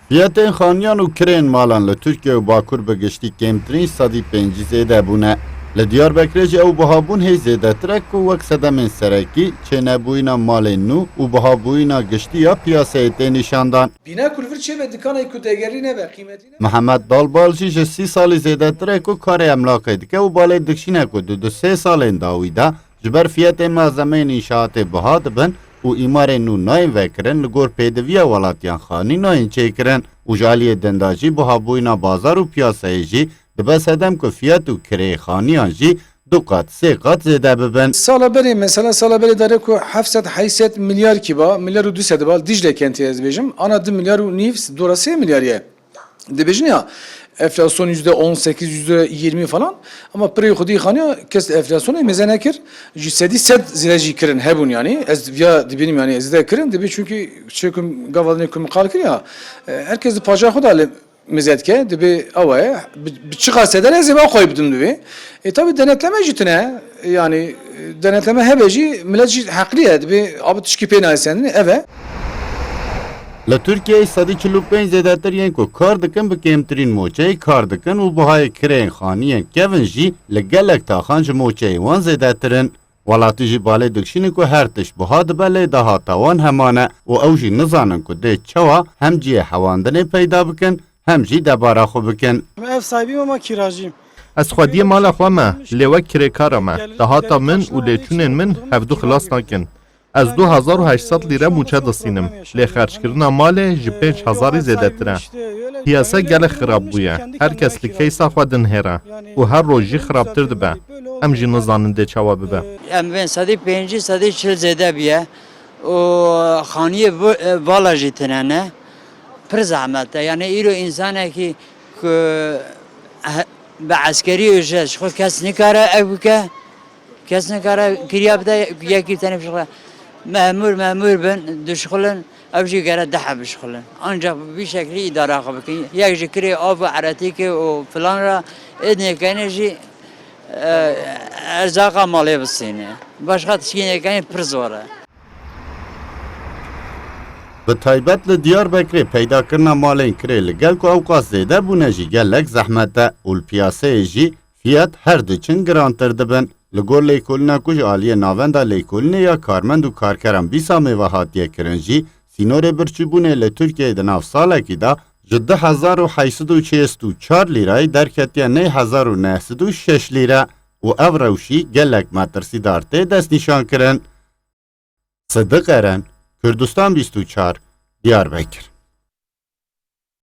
Fiyatên xaniyan û kirên malan li Tirkiye û Bakur bi giştî kêmtirîn sedî pêncî zêde bûne. Li Diyarbekirê jî ew bihabûn hê zêdetir e ku wek sedemên serekî, çênebûyîna malên nû û bihabûyîna giştî ya piyasayê tê nîşandan. Bîna kulvir çê ve dîkanê ku değerî nebe, kıymetî nebe. Mihemed Dalbal jî ji 30 salî zêdetir e ku karê emlakê dike û balê dikşîne ku du 3 salên dawî de ji ber fiyatên malzemeyên înşaatê biha dibin û îmarên nû nayên vekirin li gor pêdiviya welatiyan xanî nayên çêkirin û ji aliyê dinda jî bihabûyîna bazar û piyasayê jî dibe sedem ku fiyat û kirê xaniyan jî du qat sê qat zêde bibin. Sala berê mesela sala berê dare ku 700 milyar kiba, milyar û 200 ba Dicle kentê ez dibêjim. Ana 2 milyar û nîv dora 3 milyar ye. Dibêjin ya enflasyon %18, %20 falan ama pirê xwedî xaniya kes enflasyonê mêze nekir. Ji sedî sed zêde jî kirin hebûn yani. Ez ya dibînim yani ez de kirin dibe çünkü çekum gavadinê ku qal kir ya. Herkes di paja xwe da mizetke dibe ew bi çi qaseder ez ê xwe bidim dibe. Tabii denetleme jî tune yani denetleme hebe jî millet jî heqlî ye dibe abi tişkî pê nayê eve. Li Tirkiyeyê sedî çil û pênc zêdetir yên ku kar dikin bi kêmtirîn moçeyê kar dikin û bihayê kirên xaniyên kevin jî li gelek taxan ji moçeyê wan zêdetirin. Welatî jî balê dikşînin ku her tişt biha dibe lê dahata wan heman e û ew jî nizanin ku dê çawa hem ciyê hewandinê peyda bikin hem jî debara xwe bikin. Ev sahibiyim ama kiracıyım. Ez xwediyê mala xwe me, lê wek kirêkara me. Dahata min û lêçûnên min hevdû xilas nakin. Ez 2800 lîre mûçe disînim. Lê xerçkirina malê ji 5000 zêdetir e. Piyasa gelek xirab bûye. Herkes li keysa xwe dinhêre û her roj jî xirabtir dibe. Em jî nizanin dê çawa bibe. Em bên sedî pêncî sedî çil zêde biye û xaniyê vala jî tune ne pir zehmet e. Yani îro însanekî ku bi eskerî û ji xwe kes nikare ev bike kes nikare kiriya bide yekî tenê bişixile memur bin dişxilin ev jî gere dehe bişixilin. Ancak bir şeklî îdara xwe bikin. Yek ji kirê av û eretîkê û filan ra êdnêkenê jî erzaka malê bisîne. Başka tişkînekeni pir zor e. Bi taybet li Diyarbekirê peydakirina malên kirê li gel ku ew qas zêde bûne jî gelek zehmet e û li piyasayê jî fiyat her diçin girantir dibin. Li gor lêkolîna ku ji aliyê navenda lêkolînê ya karmend û karkeran bîsa mêve hatiye kirin jî sînorê birçîbûnê li Tirkiyeyê di nav salekî da ji 2844 lîrayê derketiye 2906 lîre û ev rewşî gelek metirsîdar tê destnîşan kirin. Sıdık Eren, Kürdistan 24, Diyarbakır.